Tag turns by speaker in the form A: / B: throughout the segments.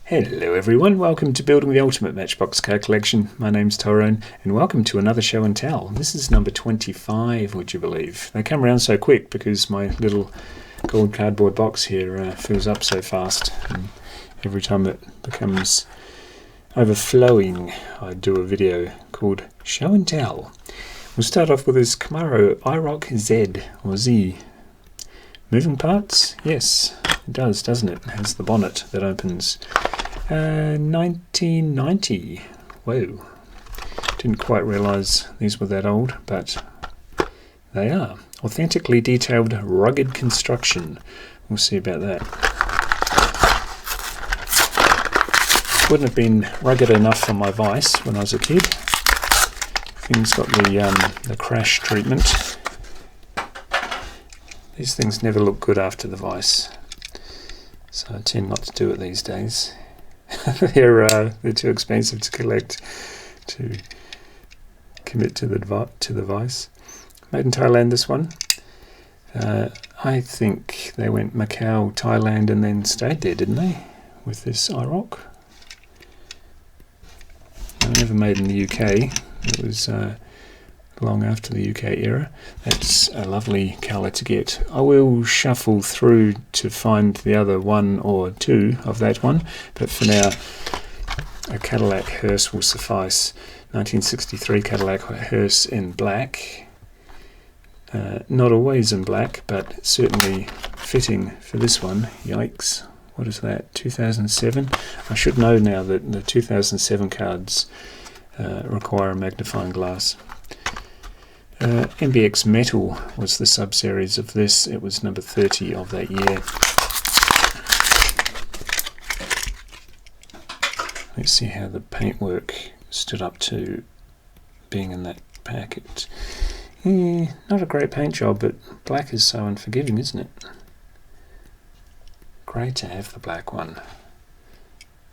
A: Hello everyone, welcome to Building the Ultimate Matchbox Car Collection. My name's Tyrone and welcome to another show and tell. This is number 25, would you believe? They come around so quick because my little gold cardboard box here fills up so fast, and every time it becomes overflowing I do a video called Show and Tell. We'll start off with this Camaro IROC Z or Z. Moving parts? Yes, it does, doesn't it? It has the bonnet that opens. 1990. Whoa. Didn't quite realise these were that old, but they are. Authentically detailed, rugged construction. We'll see about that. Wouldn't have been rugged enough for my Vice when I was a kid. Things got the crash treatment. These things never look good after the Vice, so I tend not to do it these days. They're too expensive to collect, to commit to the Vice. Made in Thailand, this one. I think they went Macau, Thailand, and then stayed there, didn't they? With this IROC. They were never made in the UK. It was long after the UK era. That's a lovely colour to get. I will shuffle through to find the other one or two of that one, but for now a Cadillac hearse will suffice. 1963 Cadillac hearse in black. Not always in black, but certainly fitting for this one. Yikes. What is that? 2007? I should know now that the 2007 cards require a magnifying glass. MBX Metal was the sub-series of this. It was number 30 of that year. Let's see how the paintwork stood up to being in that packet. Not a great paint job, but black is so unforgiving, isn't it? Great to have the black one.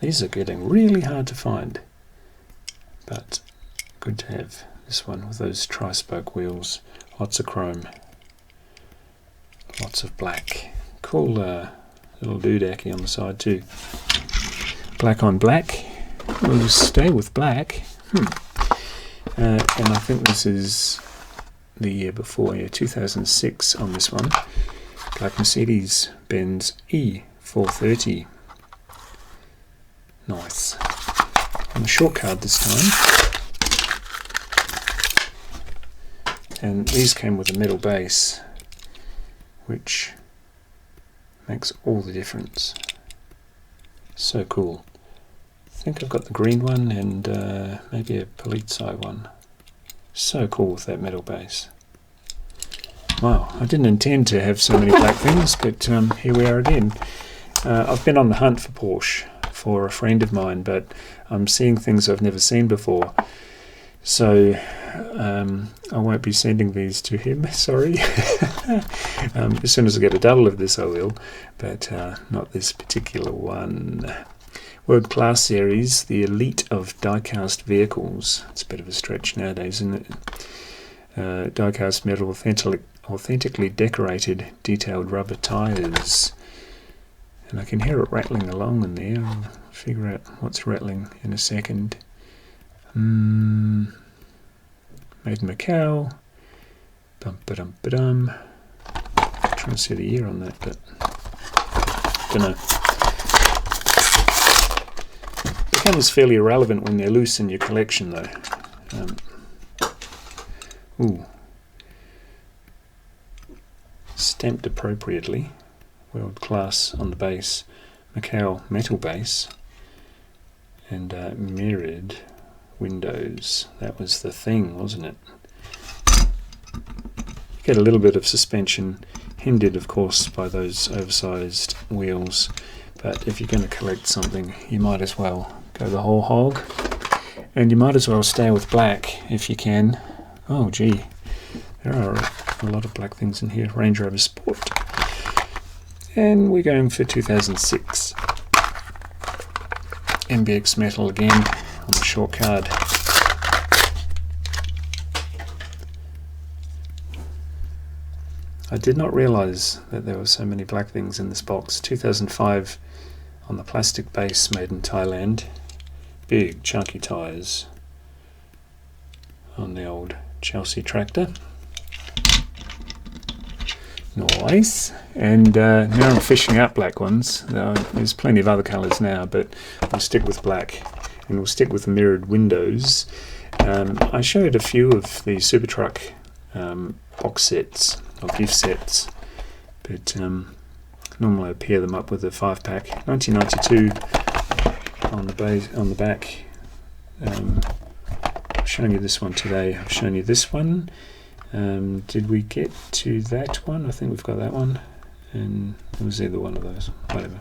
A: These are getting really hard to find, but good to have. This one with those tri-spoke wheels, lots of chrome, lots of black. Cool little doodacky on the side too. Black on black. We'll stay with black. And I think this is the year before, 2006 on this one. Black Mercedes-Benz E430. Nice. On the short card this time. And these came with a metal base, which makes all the difference. So cool. I think I've got the green one and maybe a Polizei one. So cool with that metal base. Wow, I didn't intend to have so many black things, but here we are again. I've been on the hunt for Porsche for a friend of mine, but I'm seeing things I've never seen before. So I won't be sending these to him, sorry. As soon as I get a double of this I will, but not this particular one. World Class Series, the elite of die-cast vehicles. It's a bit of a stretch nowadays, isn't it? Die-cast metal, authentically decorated, detailed rubber tyres. And I can hear it rattling along in there. I'll figure out what's rattling in a second. Made in Macau. Bum-ba-dum-ba-dum. Trying to see the year on that, but don't know. Becomes fairly irrelevant when they're loose in your collection, though. Stamped appropriately. World Class on the base. Macau metal base. And mirrored windows. That was the thing, wasn't it? Get a little bit of suspension, hindered of course by those oversized wheels, but if you're going to collect something you might as well go the whole hog, and you might as well stay with black if you can. Oh gee, there are a lot of black things in here. Range Rover Sport, and we're going for 2006. MBX Metal again on the short card. I did not realise that there were so many black things in this box. 2005 on the plastic base, made in Thailand. Big chunky tyres on the old Chelsea tractor. Nice. And now I'm fishing out black ones. There's plenty of other colours now, but we'll stick with black, and we'll stick with the mirrored windows. I showed a few of the Super Truck box sets or gift sets, but normally I pair them up with a 5-pack. 1992 on the base, on the back. I've shown you this one today. I've shown you this one. Did we get to that one? I think we've got that one. And it was either one of those. Whatever.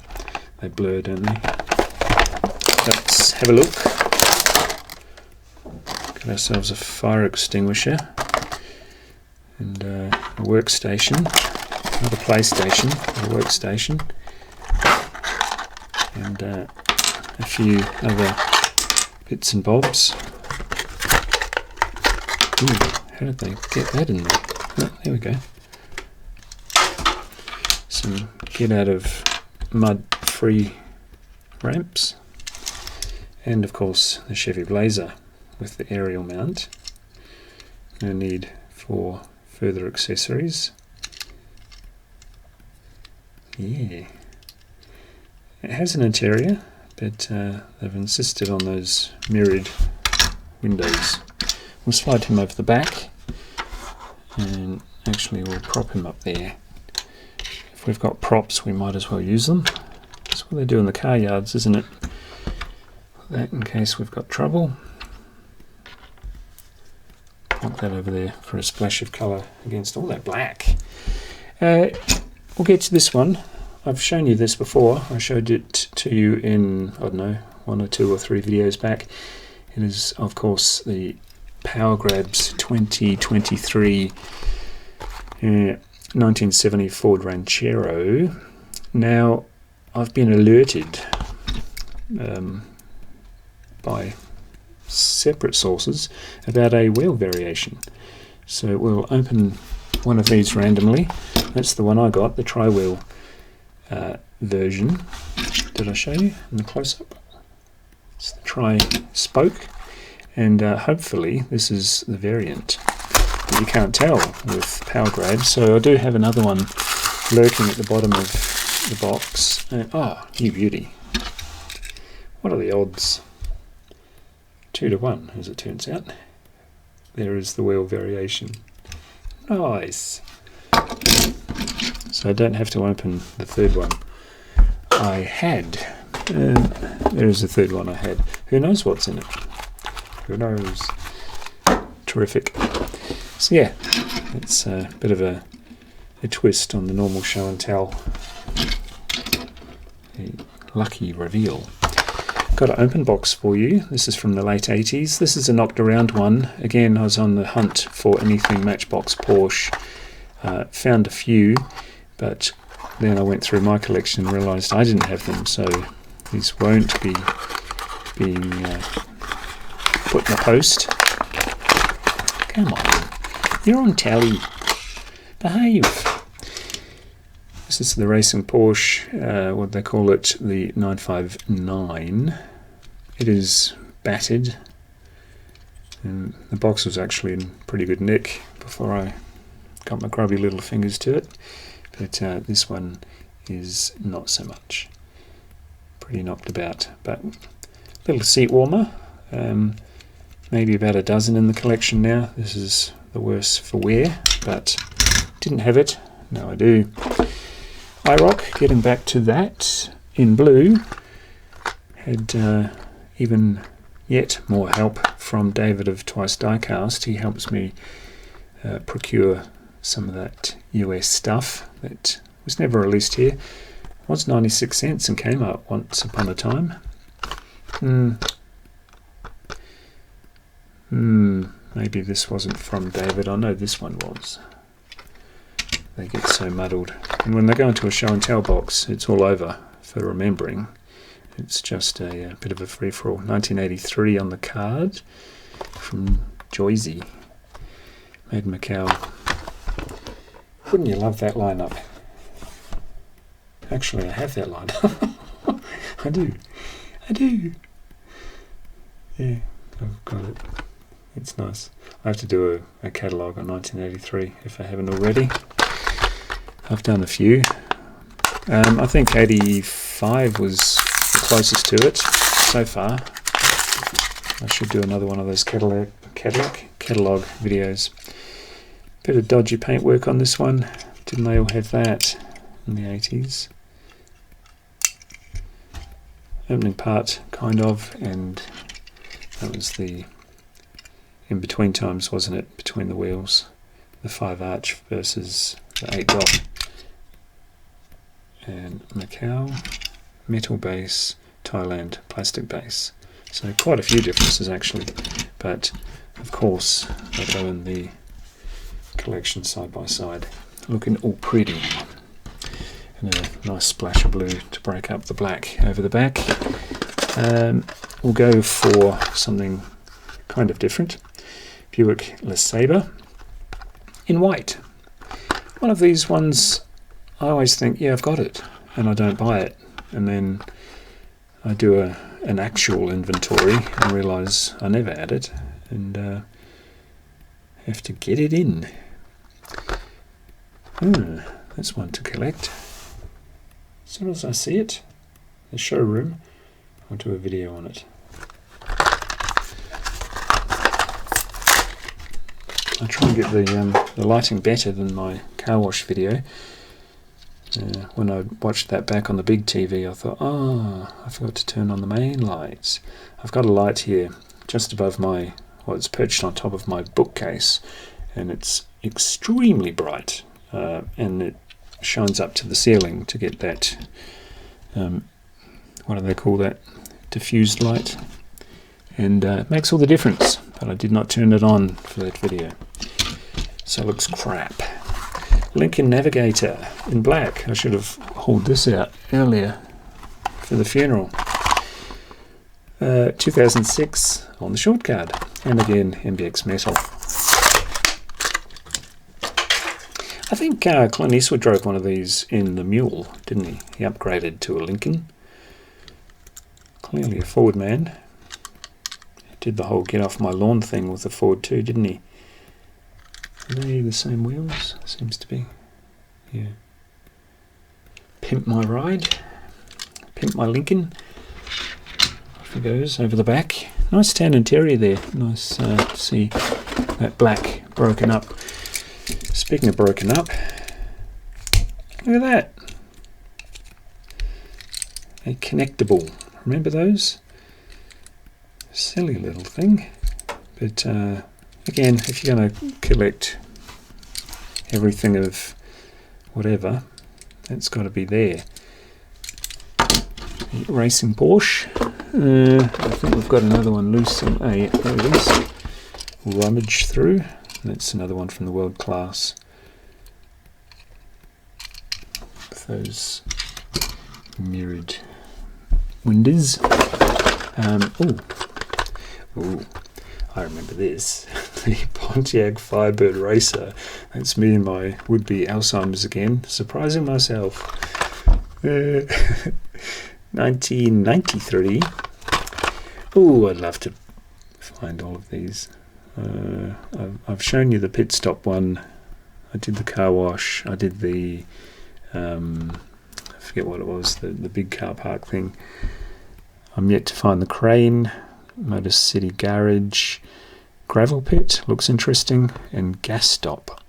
A: They blur, don't they? Let's have a look. Got ourselves a fire extinguisher and a workstation. Not a PlayStation, a workstation. And a few other bits and bobs. Ooh, how did they get that in there? Oh, there we go. Some get out of mud free ramps. And of course the Chevy Blazer with the aerial mount. No need for further accessories. Yeah. It has an interior, but they've insisted on those mirrored windows. We'll slide him over the back, and actually we'll prop him up there. If we've got props, we might as well use them. That's what they do in the car yards, isn't it? That in case we've got trouble. Pop that over there for a splash of colour against all that black. We'll get to this one. I've shown you this before. I showed it to you in, I don't know, 1 or 2 or 3 videos back. It is, of course, the Power Grabs 2023 1970 Ford Ranchero. Now, I've been alerted by separate sources about a wheel variation. So we'll open one of these randomly. That's the one I got, the tri-wheel version. Did I show you in the close-up? It's the tri-spoke, and hopefully this is the variant. But you can't tell with Power Grabs, so I do have another one lurking at the bottom of the box. Oh, you beauty. What are the odds? 2 to 1, as it turns out. There is the wheel variation. Nice. So I don't have to open the third one I had. There is the third one I had. Who knows what's in it? Who knows? Terrific. So yeah, it's a bit of a twist on the normal show and tell. A lucky reveal. Got an open box for you. This is from the late 80s. This is a knocked around one. Again, I was on the hunt for anything Matchbox Porsche. Found a few, but then I went through my collection and realised I didn't have them, so these won't be being put in the post. Come on, you're on tally. Behave. This is the racing Porsche, what they call it, the 959. It is battered, and the box was actually in pretty good nick before I got my grubby little fingers to it, but this one is not so much. Pretty knocked about, but little seat warmer. Maybe about a dozen in the collection now. This is the worse for wear, but didn't have it. Now I do. iRock, getting back to that, in blue. Had even yet more help from David of Twice Diecast. He helps me procure some of that US stuff that was never released here. It was 96 cents and came out once upon a time. Maybe this wasn't from David. I know this one was. They get so muddled. And when they go into a show and tell box, it's all over for remembering. It's just a bit of a free-for-all. 1983 on the card from Joyzy. Made in Macau. Wouldn't you love that lineup? Actually, I have that lineup. I do. Yeah, I've got it. It's nice. I have to do a catalogue on 1983 if I haven't already. I've done a few. I think 85 was the closest to it so far. I should do another one of those catalogue videos. Bit of dodgy paintwork on this one. Didn't they all have that in the 80s? Opening part, kind of, and that was the in-between times, wasn't it, between the wheels? The 5 arch versus the 8 dot. And Macau, metal base, Thailand, plastic base. So quite a few differences actually, but of course they go in the collection side by side, looking all pretty. And a nice splash of blue to break up the black over the back. We'll go for something kind of different. Buick LeSabre in white. One of these ones I always think, yeah, I've got it, and I don't buy it. And then I do an actual inventory and realise I never had it, and have to get it in. That's one to collect. As soon as I see it, the showroom, I'll do a video on it. I try and get the lighting better than my car wash video. When I watched that back on the big TV, I thought, I forgot to turn on the main lights. I've got a light here just above it's perched on top of my bookcase, and it's extremely bright, and it shines up to the ceiling to get that, what do they call that, diffused light, and it makes all the difference, but I did not turn it on for that video, so it looks crap. Lincoln Navigator in black. I should have hauled this out earlier for the funeral. 2006 on the short card, and again MBX metal. I think Clint Eastwood drove one of these in the Mule, didn't he? He upgraded to a Lincoln. Clearly a Ford man. Did the whole get off my lawn thing with the Ford too, didn't he? Are they the same wheels? Seems to be. Yeah. Pimp my ride. Pimp my Lincoln. Off it goes over the back. Nice tan interior there. Nice to see that black broken up. Speaking of broken up, look at that. A connectable. Remember those? Silly little thing. But again, if you're going to collect everything of whatever, that's got to be there. Racing Porsche. I think we've got another one loose. There it is. Rummage through. That's another one from the World Class. With those mirrored windows. I remember this. The Pontiac Firebird Racer. That's me and my would-be Alzheimer's again. Surprising myself. 1993. I'd love to find all of these. I've shown you the pit stop one. I did the car wash. I did the I forget what it was, the big car park thing. I'm yet to find the crane. Motor City Garage, gravel pit looks interesting, and gas stop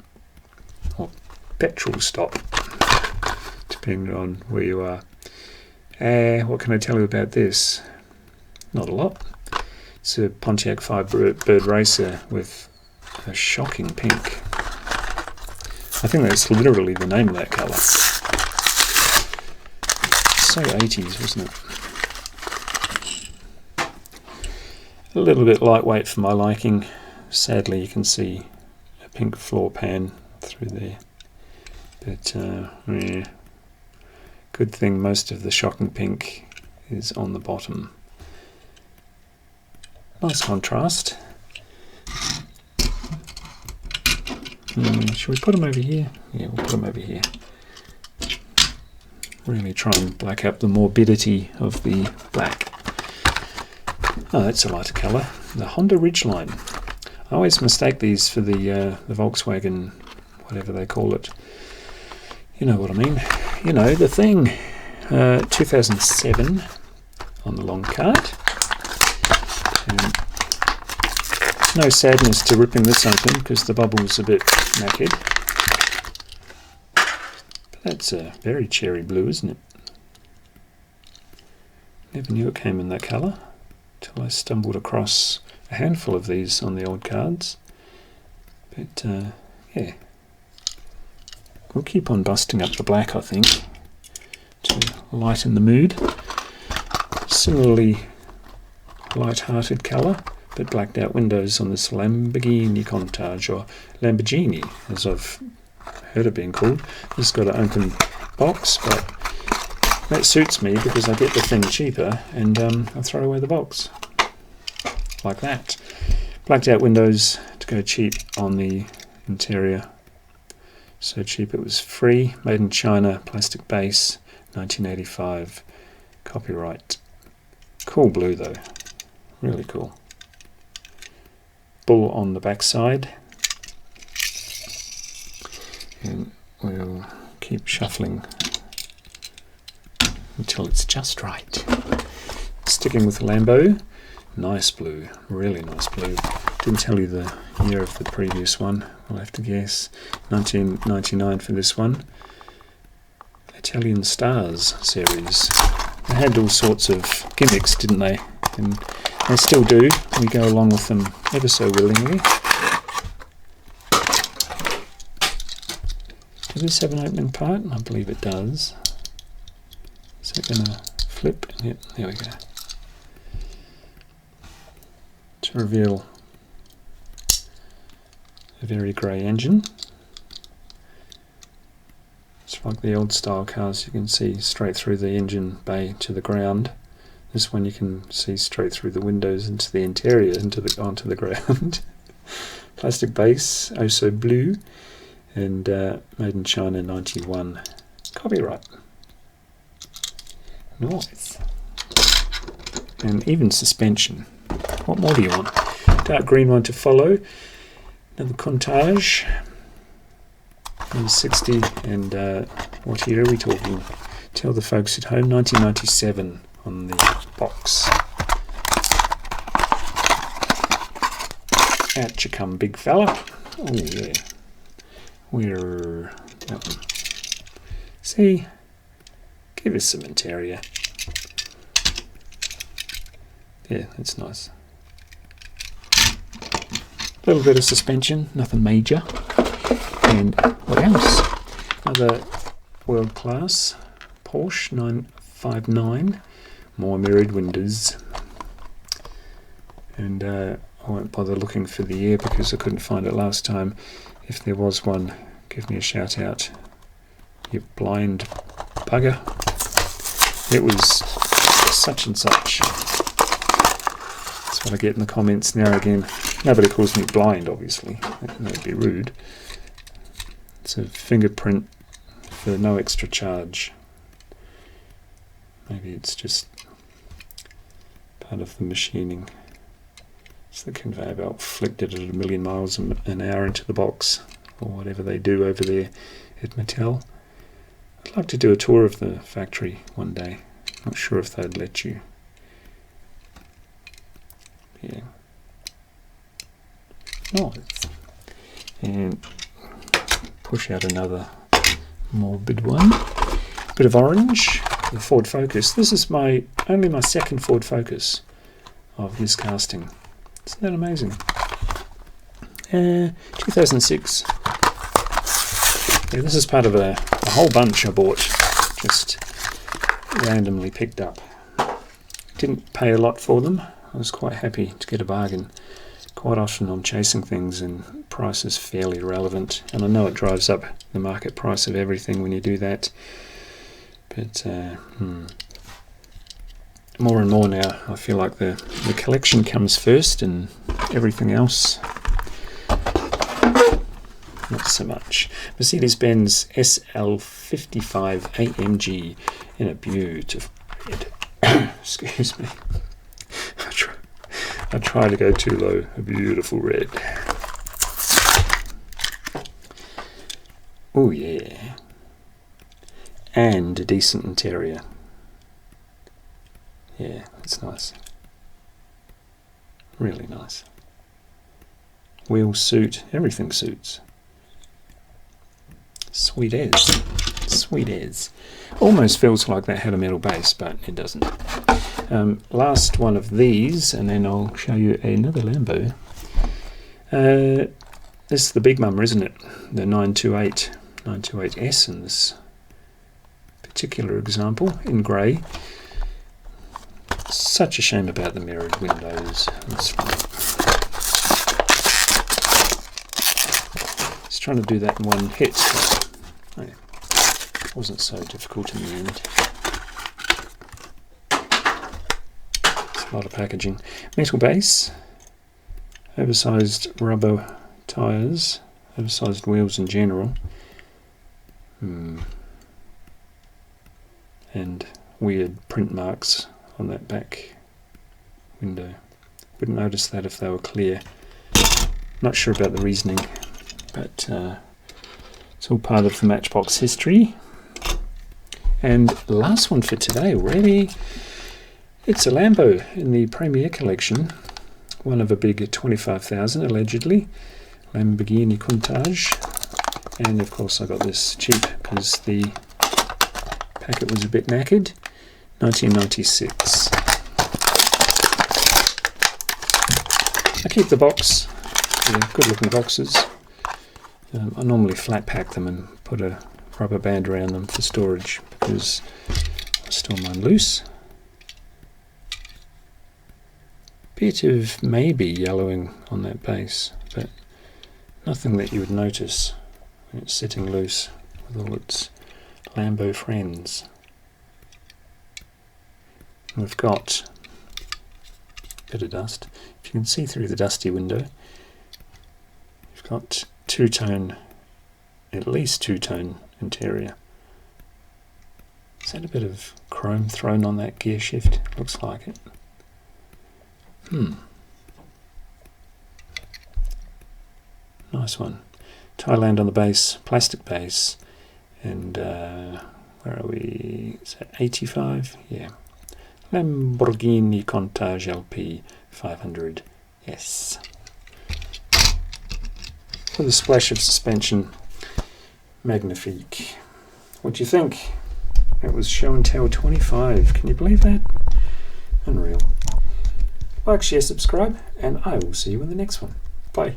A: or petrol stop, depending on where you are. What can I tell you about this? Not a lot. It's a Pontiac Firebird Racer with a shocking pink. I think that's literally the name of that colour. So 80s, wasn't it? A little bit lightweight for my liking. Sadly, you can see a pink floor pan through there. But yeah. Good thing most of the shocking pink is on the bottom. Nice contrast. Should we put them over here? Yeah, we'll put them over here. really try and black up the morbidity of the black. Oh, that's a lighter colour. The Honda Ridgeline. I always mistake these for the Volkswagen, whatever they call it. You know what I mean. You know, the thing. 2007 on the long card. And no sadness to ripping this open because the bubble's a bit knackered. But that's a very cherry blue, isn't it? Never knew it came in that colour till I stumbled across a handful of these on the old cards. But yeah, we'll keep on busting up the black, I think, to lighten the mood. Similarly light-hearted colour, but blacked out windows on this Lamborghini Countach, or Lamborghini as I've heard it being called. This has got an open box, but that suits me because I get the thing cheaper and I throw away the box like that. Blacked out windows to go cheap on the interior. So cheap it was free. Made in China, plastic base, 1985. Copyright. Cool blue though. Really cool. Bull on the back side. And we'll keep shuffling until it's just right. Sticking with the Lambo. Nice blue. Really nice blue. Didn't tell you the year of the previous one. We'll have to guess. 1999 for this one. Italian Stars series. They had all sorts of gimmicks, didn't they? And they still do. We go along with them ever so willingly. Does this have an opening part? I believe it does. Is it going to flip? Yep, there we go. To reveal a very grey engine. It's like the old style cars, you can see straight through the engine bay to the ground. This one you can see straight through the windows into the interior, onto the ground. Plastic base, oh so blue, and made in China 91. Copyright. Nice. And even suspension. What more do you want? Dark green one to follow. Another Countach. 60, and what year are we talking? Tell the folks at home. 1997 on the box. Out you come, big fella. Oh yeah. We're that one. See, give us some interior. Yeah, that's nice. A little bit of suspension, nothing major. And what else? Another world class Porsche 959. More mirrored windows. And I won't bother looking for the year because I couldn't find it last time. If there was one, give me a shout out. You blind bugger. It was such and such. That's what I get in the comments now again. Nobody calls me blind, obviously. That would be rude. It's a fingerprint for no extra charge. Maybe it's just part of the machining. It's the conveyor belt flicked it at 1,000,000 miles an hour into the box, or whatever they do over there at Mattel. I'd like to do a tour of the factory one day. Not sure if they'd let you. Yeah. Nice. And push out another morbid one. Bit of orange. The Ford Focus. This is only my second Ford Focus of this casting. Isn't that amazing? 2006. Yeah, this is part of a whole bunch I bought, just randomly picked up. Didn't pay a lot for them. I was quite happy to get a bargain. Quite often I'm chasing things and price is fairly irrelevant, and I know it drives up the market price of everything when you do that. But more and more now, I feel like the collection comes first and everything else not so much. Mercedes-Benz SL55 AMG in a beautiful red. Excuse me. I try to go too low. A beautiful red. Oh yeah. And a decent interior. Yeah, it's nice. Really nice. Wheels suit, everything suits. Sweet as. Sweet as. Almost feels like that had a metal base, but it doesn't. Last one of these, and then I'll show you another Lambo. This is the big mummer, isn't it? The 928S in this particular example, in grey. Such a shame about the mirrored windows. Just trying to do that in one hit, but it wasn't so difficult in the end. It's a lot of packaging. Metal base, oversized rubber tyres, oversized wheels in general, and weird print marks on that back window. Wouldn't notice that if they were clear. Not sure about the reasoning, but it's all part of the Matchbox history. And the last one for today already. It's a Lambo in the Premier collection. One of a big 25,000 allegedly. Lamborghini Countach. And of course I got this cheap because the packet was a bit knackered. 1996. I keep the box. Yeah, good looking boxes. I normally flat pack them and put a rubber band around them for storage because I store mine loose. Bit of maybe yellowing on that base, but nothing that you would notice when it's sitting loose with all its Lambo friends. We've got a bit of dust. If you can see through the dusty window, you've got two-tone, at least two-tone interior. Is that a bit of chrome thrown on that gear shift? Looks like it. Nice one. Thailand on the base, plastic base, and where are we? Is that 85? Yeah. Lamborghini Countach LP 500S. With a splash of suspension. Magnifique. What do you think? It was show and tell 25. Can you believe that? Unreal. Like, share, subscribe, and I will see you in the next one. Bye.